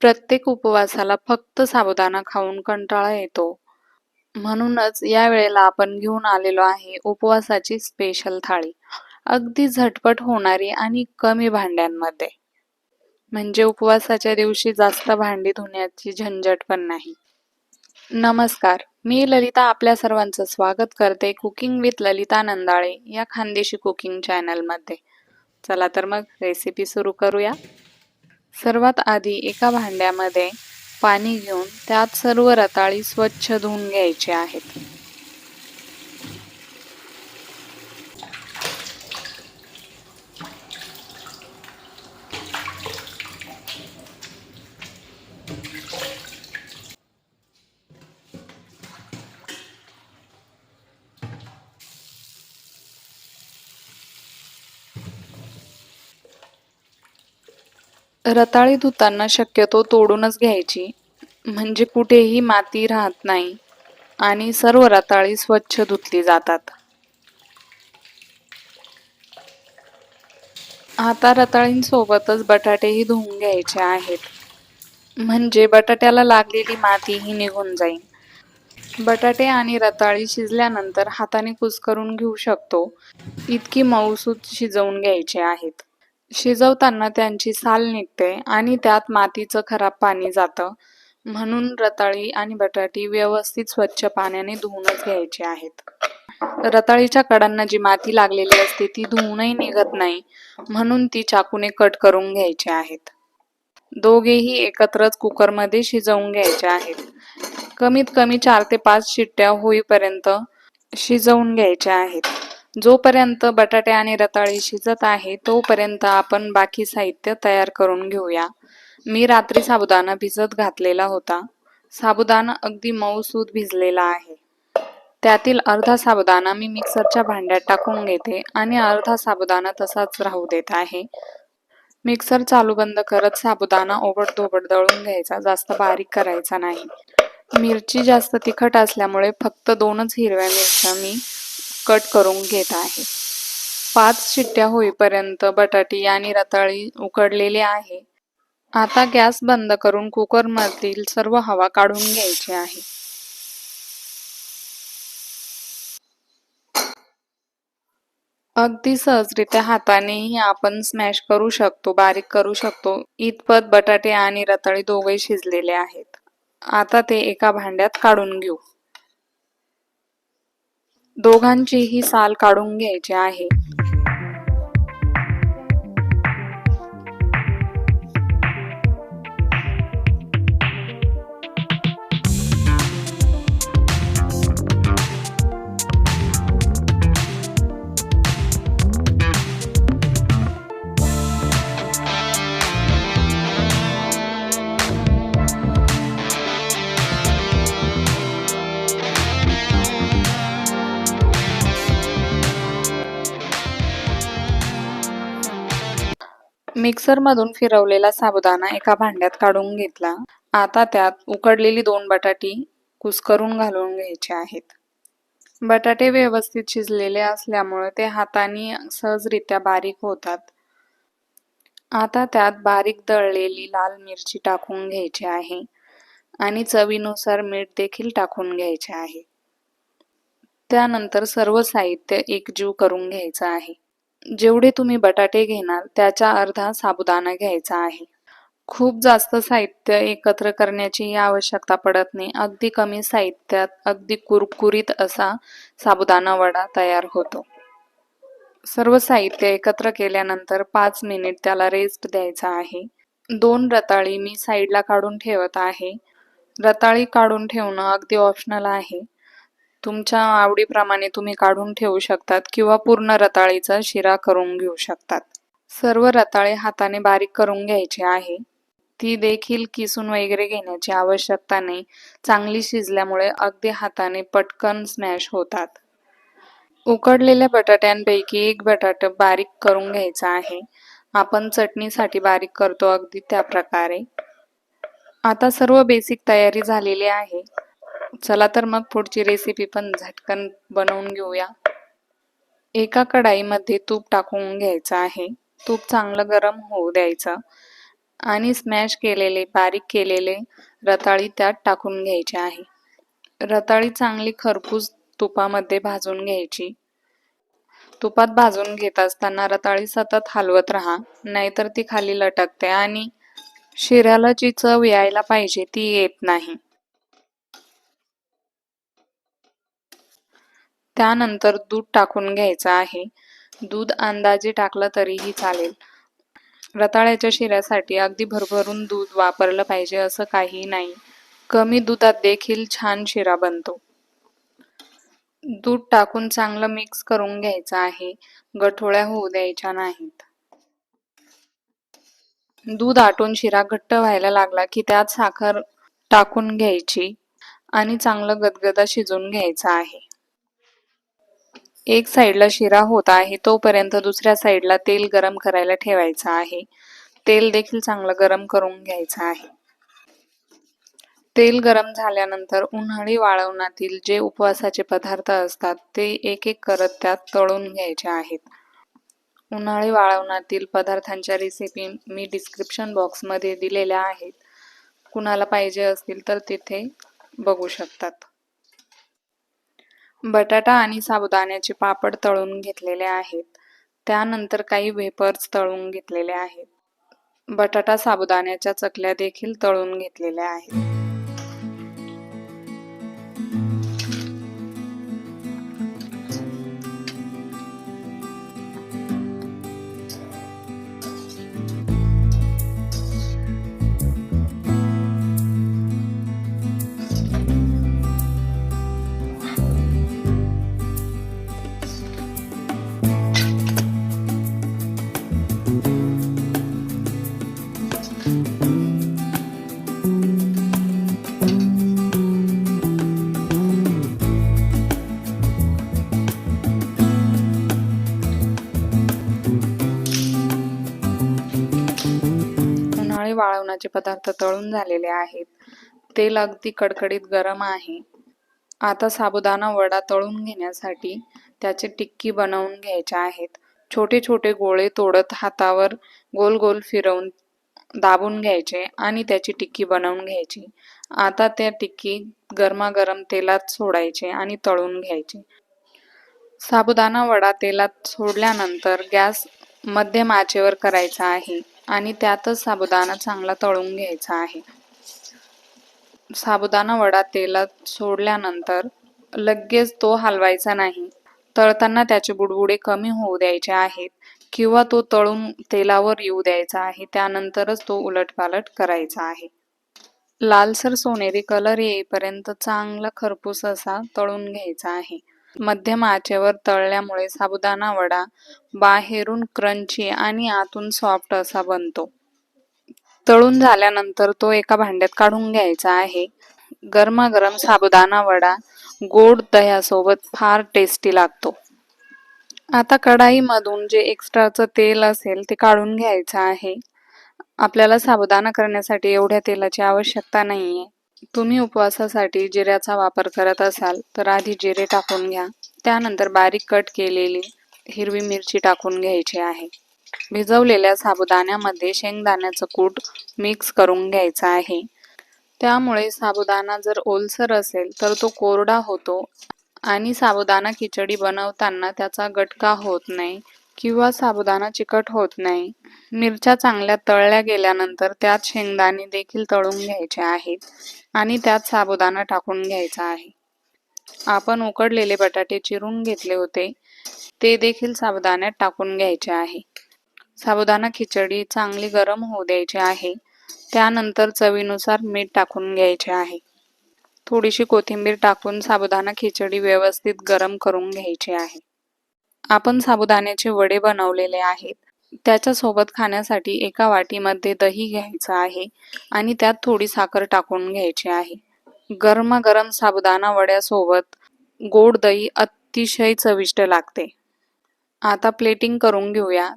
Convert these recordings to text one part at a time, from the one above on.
प्रत्येक उपवासाला फक्त साबुदाणा खाऊन कंटाळा येतो. म्हणूनच या वेळेला आपण घेऊन आलेलो आहे उपवासाची स्पेशल थाळी. अगदी झटपट होणारी आणि कमी भांड्यांमध्ये. म्हणजे उपवासाच्या दिवशी जास्त भांडी धुण्याची झंझट पण नाही. नमस्कार, मी ललिता आपल्या सर्वांचं स्वागत करते कुकिंग विथ ललिता नंदाळे या खानदेशी कुकिंग चॅनलमध्ये. चला तर मग रेसिपी सुरू करूया. सर्वात आधी एका भांड्यामध्ये पाणी घेऊन त्यात सर्व रताळी स्वच्छ धुवून घ्यायचे आहेत. रताळी धुताना शक्यतो तोडूनच घ्यायची, म्हणजे कुठेही माती राहत नाही आणि सर्व रताळी स्वच्छ धुतली जातात. आता रताळींसोबतच बटाटेही धुवून घ्यायचे आहेत, म्हणजे बटाट्याला लागलेली मातीही निघून जाईल. बटाटे आणि रताळी शिजल्यानंतर हाताने कुस्करून घेऊ शकतो, इतकी मऊसूत शिजवून घ्यायचे आहेत. शिजवताना त्यांची साल निघते आणि त्यात मातीचं खराब पाणी जातं, म्हणून रताळी आणि बटाटी व्यवस्थित स्वच्छ पाण्याने धुवूनच घ्यायचे आहेत. रताळीच्या कडांना जी माती लागलेली असते ती धुवूनही निघत नाही, म्हणून ती चाकूने कट करून घ्यायचे आहेत. दोघेही एकत्रच कुकरमध्ये शिजवून घ्यायचे आहेत. कमीत कमी 4 ते 5 शिट्ट्या होईपर्यंत शिजवून घ्यायच्या आहेत. जोपर्यंत बटाटे आणि रताळी शिजत आहे तोपर्यंत आपण बाकी साहित्य तयार करून घेऊया. मी रात्री साबुदाणा भिजत घातलेला होता. साबुदाणा अगदी मऊसूत भिजलेला आहे. त्यातील अर्धा साबुदाणा मी मिक्सरच्या भांड्यात टाकून घेते आणि अर्धा साबुदाणा तसाच राहू देत आहे. मिक्सर चालू बंद करत साबुदाणा ओबडधोबड दळून घ्यायचा, जास्त बारीक करायचा नाही. मिरची जास्त तिखट असल्यामुळे फक्त 2च हिरव्या मिरच्या मी कट करून घेत आहे. 5 शिट्ट्या होईपर्यंत बटाटी आणि रताळी उकडलेले आहे. आता गॅस बंद करून कुकरमधील सर्व हवा काढून घ्यायची आहे. अगदी सहजरित्या हातानेही आपण स्मॅश करू शकतो, बारीक करू शकतो, इतपत बटाटे आणि रताळी दोघे शिजलेले आहेत. आता ते एका भांड्यात काढून घेऊ. दोघांचीही साल काढून घ्यायची आहे. मिक्सरमधून फिरवलेला साबुदाणा एका भांड्यात काढून घेतला. आता त्यात उकडलेली 2 बटाटी कुस्करून घालून घ्यायचे आहेत. बटाटे व्यवस्थित शिजलेले असल्यामुळे ते हाताने सहजरित्या बारीक होतात. आता त्यात बारीक दळलेली लाल मिरची टाकून घ्यायची आहे आणि चवीनुसार मीठ देखील टाकून घ्यायचे आहे. त्यानंतर सर्व साहित्य एकजीव करून घ्यायचं आहे. जेवढे तुम्ही बटाटे घेणार त्याच्या अर्धा साबुदाणा घ्यायचा आहे. खूप जास्त साहित्य एकत्र करण्याची आवश्यकता पडत नाही. अगदी कमी साहित्यात अगदी कुरकुरीत असा साबुदाणा वडा तयार होतो. सर्व साहित्य एकत्र केल्यानंतर 5 मिनिट त्याला रेस्ट द्यायचा आहे. 2 रताळी मी साईडला काढून ठेवत आहे. रताळी काढून ठेवणं अगदी ऑप्शनल आहे. तुमच्या आवडीप्रमाणे तुम्ही काढून ठेवू शकतात किंवा पूर्ण रताळीचा शिरा करून घेऊ शकतात. सर्व रताळे हाताने बारीक करून घ्यायचे आहे. ती देखील किसून वगैरे घेण्याची आवश्यकता नाही. चांगली शिजल्यामुळे अगदी हाताने पटकन स्मॅश होतात. उकडलेल्या बटाट्यांपैकी एक बटाटा बारीक करून घ्यायचा आहे. आपण चटणीसाठी बारीक करतो अगदी त्या प्रकारे. आता सर्व बेसिक तयारी झालेली आहे. चला तर मग पुढची रेसिपी पण झटकन बनवून घेऊया. एका कढाईमध्ये तूप टाकून घ्यायचं आहे. तूप चांगलं गरम होऊ द्यायचं. आणि स्मॅश केलेले बारीक केलेले रताळी त्यात टाकून घ्यायचे आहे. रताळी चांगली खरपूस तुपामध्ये भाजून घ्यायची. तुपात भाजून घेत असताना रताळी सतत हलवत राहा, नाहीतर ती खाली लटकते आणि शिऱ्याला जी चव यायला पाहिजे ती येत नाही. त्यानंतर दूध टाकून घ्यायचं आहे. दूध अंदाजे टाकलं तरीही चालेल. रताळ्याच्या शिऱ्यासाठी अगदी भरभरून दूध वापरलं पाहिजे असं काही नाही. कमी दुधात देखील छान शिरा बनतो. दूध टाकून चांगलं मिक्स करून घ्यायचं आहे. गठोळ्या होऊ द्यायच्या नाहीत. दूध आटून शिरा घट्ट व्हायला लागला की त्यात साखर टाकून घ्यायची आणि चांगलं गदगदा शिजवून घ्यायचं आहे. एक साईडला शिरा होत आहे तोपर्यंत दुसऱ्या साईडला तेल गरम करायला ठेवायचं आहे. तेल देखील चांगलं गरम करून घ्यायचं आहे. तेल गरम झाल्यानंतर उन्हाळी वाळवणातील जे उपवासाचे पदार्थ असतात ते एक एक करत त्यात तळून घ्यायचे आहेत. उन्हाळी वाळवणातील पदार्थांच्या रेसिपी मी डिस्क्रिप्शन बॉक्समध्ये दिलेल्या आहेत. कुणाला पाहिजे असतील तर तिथे बघू शकतात. बटाटा आणि साबुदाण्याचे पापड तळून घेतलेले आहेत. त्यानंतर काही वेफर्स तळून घेतलेले आहेत. बटाटा साबुदाण्याच्या चकल्या देखील तळून घेतलेल्या आहेत. उन्हाळी वाळवणाचे पदार्थ तळून झालेले आहेत. तेल अगदी कडकडीत गरम आहे. आता साबुदाणा वडा तळून घेण्यासाठी त्याचे टिक्की बनवून घ्यायचे आहेत. छोटे छोटे गोळे तोडत हातावर गोल गोल फिरवून दाबून घ्यायचे आणि त्याची टिक्की बनवून घ्यायची. आता त्या टिक्की गरमागरम तेलात सोडायचे आणि तळून घ्यायचे. साबुदाणा वडा तेलात सोडल्यानंतर गॅस मध्यम आचेवर करायचा आहे आणि त्यातच साबुदाणा चांगला तळून घ्यायचा आहे. साबुदाणा वडा तेलात सोडल्यानंतर लगेच तो हलवायचा नाही. तळताना त्याचे बुडबुडे कमी होऊ द्यायचे आहेत किंवा तो तळून तेलावर येऊ द्यायचा आहे. त्यानंतरच तो उलटपालट करायचा आहे. लालसर सोनेरी कलर येईपर्यंत चांगला खरपूस असा तळून घ्यायचा आहे. मध्यम आचेवर तळल्यामुळे साबुदाणा वडा बाहेरून क्रंची आणि आतून सॉफ्ट असा बनतो. तळून झाल्यानंतर तो एका भांड्यात काढून घ्यायचा आहे. गरमागरम साबुदाणा वडा गोड दह्यासोबत फार टेस्टी लागतो. आता कढाईमधून जे एक्स्ट्राचं तेल असेल ते काढून घ्यायचं आहे. आपल्याला साबुदाणा करण्यासाठी एवढ्या तेलाची आवश्यकता नाहीये. तुम्ही उपवासासाठी जिऱ्याचा वापर करत असाल तर आधी जिरे टाकून घ्या. त्यानंतर बारीक कट केलेली हिरवी मिरची टाकून घ्यायची आहे. भिजवलेल्या साबुदाण्यामध्ये शेंगदाण्याचं कूट मिक्स करून घ्यायचं आहे. त्यामुळे साबुदाणा जर ओलसर असेल तर तो कोरडा होतो आणि साबुदाणा खिचडी बनवताना त्याचा गटका होत नाही किंवा साबुदाणा चिकट होत नाही. मिरच्या चांगल्या तळल्या गेल्यानंतर त्यात शेंगदाणे देखील तळून घ्यायचे आहेत आणि त्यात साबुदाणा टाकून घ्यायचा आहे. आपण उकडलेले बटाटे चिरून घेतले होते ते देखील साबुदाण्यात टाकून घ्यायचे आहे. साबुदाणा खिचडी चांगली गरम होऊ द्यायची आहे. त्यानंतर चवीनुसार मीठ टाकून घ्यायचे आहे. थोडीशी कोथिंबीर टाकून साबुदाणा खिचडी व्यवस्थित गरम करून घ्यायची आहे. आपण साबुदाण्याचे वडे बनवलेले आहेत. त्याच्यासोबत खाण्यासाठी एका वाटीमध्ये दही घ्यायचं आहे आणि त्यात थोडी साखर टाकून घ्यायची आहे. गरमागरम साबुदाणा वड्यासोबत गोड दही अतिशय चविष्ट लागते. आता प्लेटिंग करून घेऊया.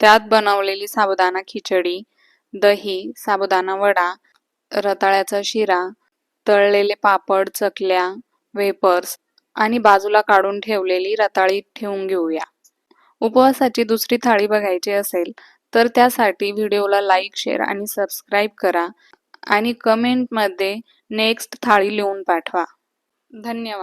त्यात बनवलेली साबुदाणा खिचडी, दही, साबुदाणा वडा, रताळ्याचा शिरा, तळलेले पापड, चकल्या, वेफर्स आणि बाजूला काढून ठेवलेली रताळी ठेवून घेऊया. उपवासाची दुसरी थाळी बघायची असेल तर त्यासाठी व्हिडिओला लाईक, शेअर आणि सबस्क्राईब करा आणि कमेंटमध्ये नेक्स्ट थाळी लिहून पाठवा. धन्यवाद.